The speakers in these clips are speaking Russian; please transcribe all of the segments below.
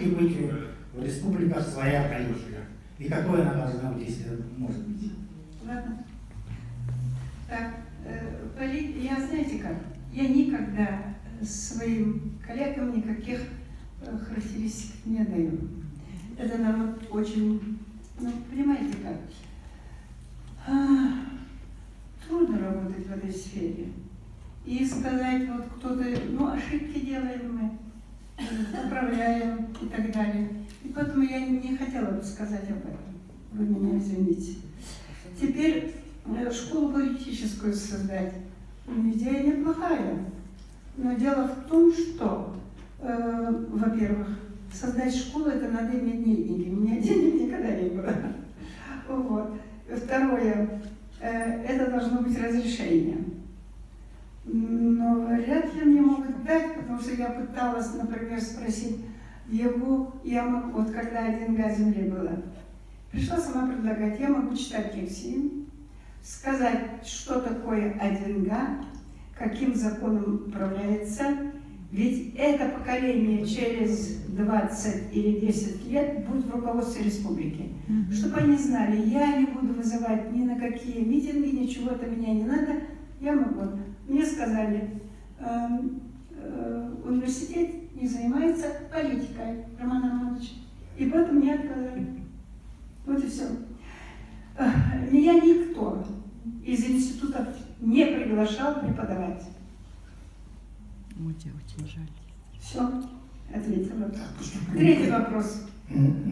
ли быть в республиках своя политика? И какой она должна быть, если может быть? Ладно. Так, я знаете как? Я никогда своим коллегам никаких характеристик не даю. Это народ очень, ну, понимаете как? Трудно работать в этой сфере. И сказать, вот кто-то, ну, ошибки делаем мы, поправляем и так далее. И поэтому я не хотела бы сказать об этом. Вы меня извините. Теперь школу политическую создать. Идея неплохая. Но дело в том, что, во-первых, создать школу, это надо иметь деньги. У меня денег никогда не было. Вот. Второе, это должно быть разрешение. Но вряд ли мне могут дать, потому что я пыталась, например, спросить я могу, вот когда 1 га земли было, пришла сама предлагать, я могу читать лекции, сказать, что такое 1 га, каким законом управляется, ведь это поколение через 20 или 10 лет будет в руководстве республики. Чтобы они знали, я не буду вызывать ни на какие митинги, ничего это меня не надо, я могу. Мне сказали, университет не занимается политикой, Роман Романович. И поэтому мне отказали. Вот и все. Меня никто из институтов не приглашал преподавать. Очень жаль. Все, ответила. Третий вопрос.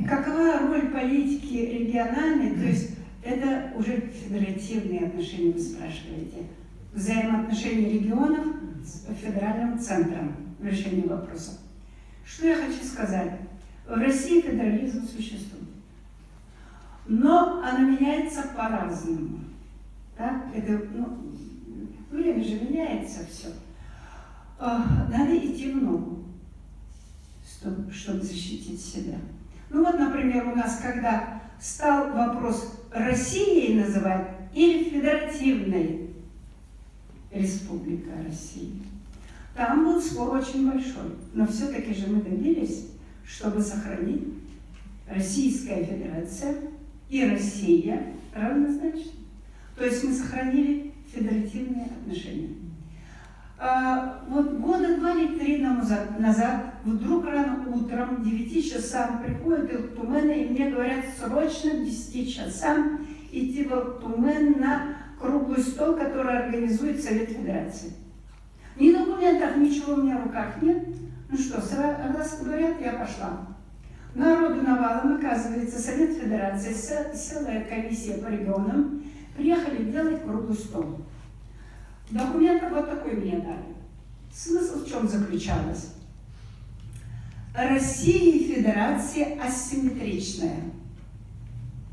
Какова роль политики региональной, то есть это уже федеративные отношения, вы спрашиваете, взаимоотношения регионов с федеральным центром в решении вопроса. Что я хочу сказать? В России федерализм существует, но она меняется по-разному. Да? Это, время же меняется все. Надо идти в ногу, чтобы защитить себя. Ну вот, например, у нас, когда стал вопрос Россией называть или федеративной Республика Россия, там был спор очень большой. Но все-таки же мы добились, чтобы сохранить Российская Федерация и Россия равнозначно. То есть мы сохранили федеративные отношения. Вот года 2 или 3 назад, вдруг рано утром, к 9 часам приходит Илтумен, и мне говорят, срочно к 10 часам идти в Илтумен на круглый стол, который организует Совет Федерации. Ни документов, ничего у меня в руках нет. Ну что, раз говорят, я пошла. Народу навалом, оказывается, Совет Федерации, целая комиссия по регионам, приехали делать круглый стол. Документов вот такой мне дали. Смысл в чем заключался? Россия и Федерация асимметричная.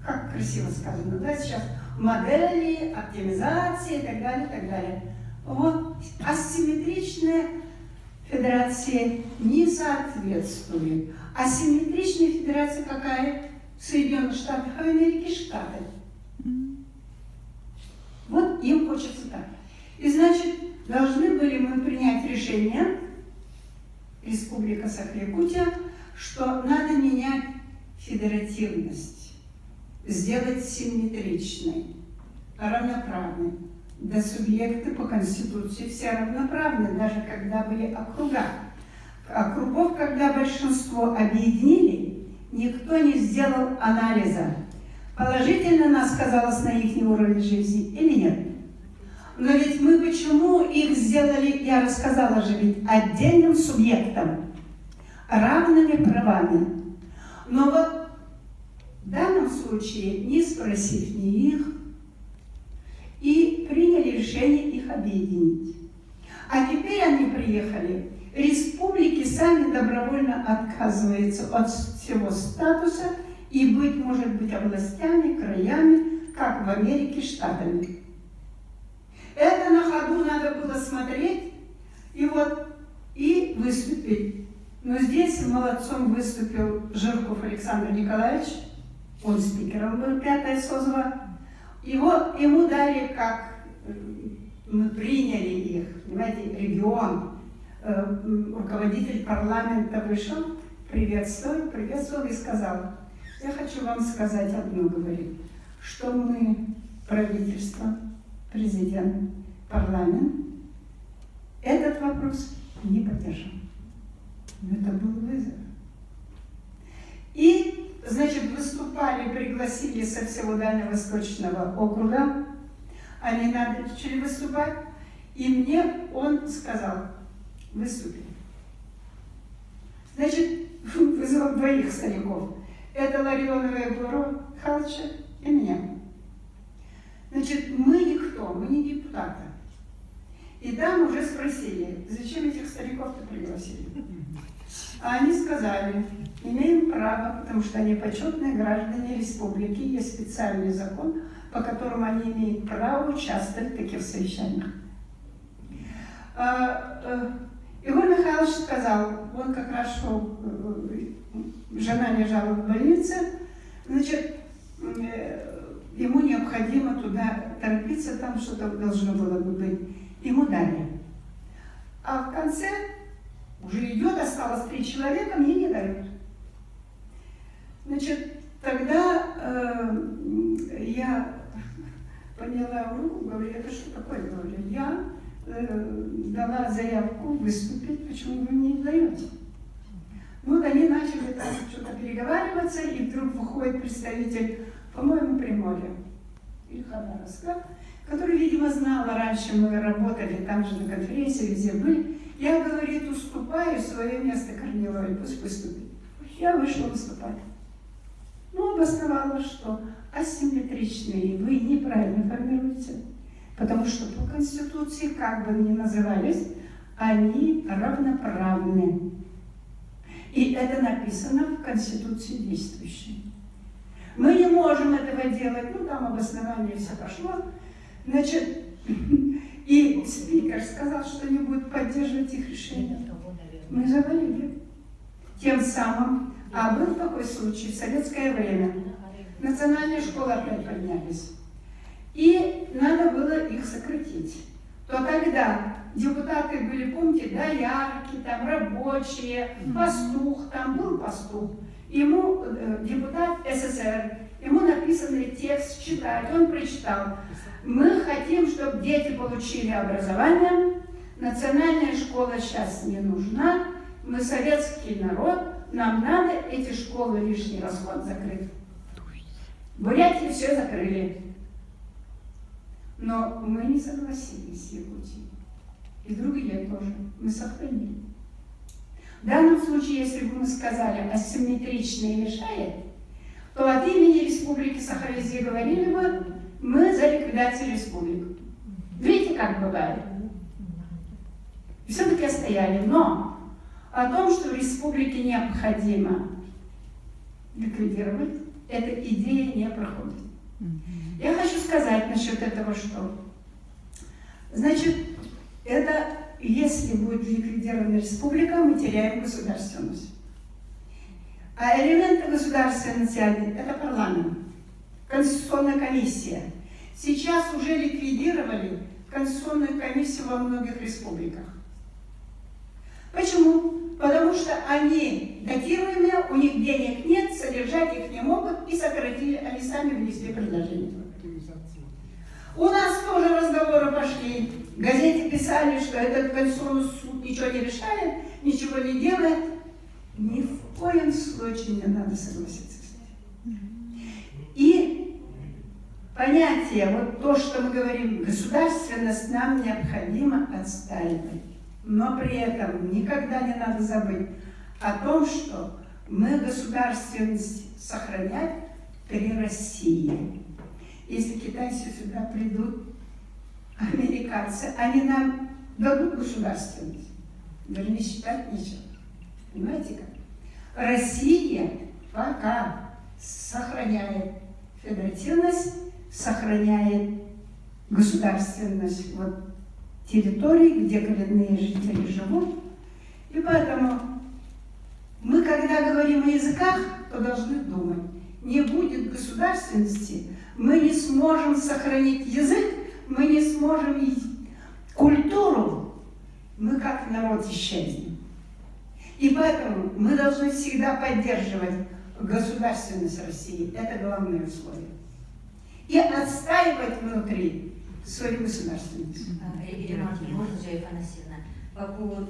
Как красиво сказано, да, сейчас модели, оптимизации и так далее, и так далее. Вот асимметричная Федерация не соответствует. Асимметричная Федерация какая? В Соединенных Штатах Америки Штаты. Вот им хочется так. И значит, должны были мы принять решение, Республика Саха-Якутия, что надо менять федеративность, сделать симметричной, равноправной. Да субъекты по Конституции все равноправны, даже когда были округа. Округов, когда большинство объединили, никто не сделал анализа, положительно нас сказалось на их уровень жизни или нет. Но ведь мы почему их сделали, я рассказала же, ведь отдельным субъектом, равными правами. Но вот в данном случае, не спросив ни их, и приняли решение их объединить. А теперь они приехали, республики сами добровольно отказываются от всего статуса и быть, может быть, областями, краями, как в Америке, штатами. Это на ходу надо было смотреть и выступить. Но здесь молодцом выступил Жирков Александр Николаевич, он спикером был 5-я созыва. Ему дали, как мы приняли их, понимаете, регион, руководитель парламента вышел, приветствовал и сказал: я хочу вам сказать одно, говорит, что мы, правительство, президент, парламент, этот вопрос не поддержим. Но это был вызов. И, значит, выступали, пригласили со всего Дальневосточного округа, они начали выступать, и мне он сказал: выступи. Значит, вызвал двоих стариков. Это Ларионова Егора Михайловича и меня. Значит, мы никто, мы не депутаты. И там уже спросили, зачем этих стариков-то пригласили? А они сказали: имеем право, потому что они почетные граждане республики, есть специальный закон, по которому они имеют право участвовать в таких совещаниях. Егор Михайлович сказал, он как раз шел, жена лежала в больнице, значит, ему необходимо туда торопиться, там что-то должно было бы быть. Ему дали. А в конце уже идет, осталось 3 человека, мне не дают. Значит, тогда я подняла руку, говорю: это что такое? Говорю: я дала заявку выступить, почему вы мне не даете? Ну, они начали там что-то переговариваться, и вдруг выходит представитель, по-моему, Приморья или Хабаровска, который, видимо, знал, раньше мы работали там же на конференции, везде были. Я, говорит, уступаю свое место Корниловой, пусть выступит. Я вышла выступать. Ну, обосновала, что асимметричные вы неправильно формируете, потому что по Конституции, как бы ни назывались, они равноправны. И это написано в Конституции действующей. Мы не можем этого делать, ну, там обоснование все пошло. Значит, и спикер сказал, что не будет поддерживать их решение. Мы завалили. Тем самым, а был такой случай в советское время. Национальные школы опять поднялись. И надо было их сократить. То тогда депутаты были, помните, доярки, там рабочие, пастух, там был пастух. Ему депутат СССР, ему написанный текст читать, он прочитал: мы хотим, чтобы дети получили образование, национальная школа сейчас не нужна, мы советский народ, нам надо эти школы, лишний расход закрыть. В Бурятии все закрыли. Но мы не согласились с Якутией. И другие тоже. Мы сохранили. В данном случае, если бы мы сказали, асимметричное мешает, то от имени Республики Саха-Якутия говорили бы: мы за ликвидацию республик. Видите, как бывает? И все-таки стояли. Но о том, что республике необходимо ликвидировать, эта идея не проходит. Я хочу сказать насчет этого, что, значит, это, если будет ликвидирована республика, мы теряем государственность. А элементы государственности — это парламент, Конституционная комиссия. Сейчас уже ликвидировали Конституционную комиссию во многих республиках. Почему? Потому что они датируемые, у них денег нет, содержать их не могут, и сократили, они сами внесли предложение. У нас тоже разговоры пошли. В газете писали, что этот Конституционный суд ничего не решает, ничего не делает. Ни в коем случае не надо согласиться с этим. И понятие, вот то, что мы говорим, государственность нам необходимо отстаивать. Но при этом никогда не надо забыть о том, что мы государственность сохранять при России. Если китайцы сюда придут, американцы, они нам дадут государственность. Даже не считать ничего. Понимаете как? Россия пока сохраняет федеративность, сохраняет государственность вот, территорий, где коренные жители живут. И поэтому мы, когда говорим о языках, то должны думать. Не будет государственности, мы не сможем сохранить язык, мы не сможем культуру, мы как народ исчезнем. И поэтому мы должны всегда поддерживать государственность России. Это главное условие. И отстаивать внутри свою государственность. Ирина, можно же, Афанасьевна, по поводу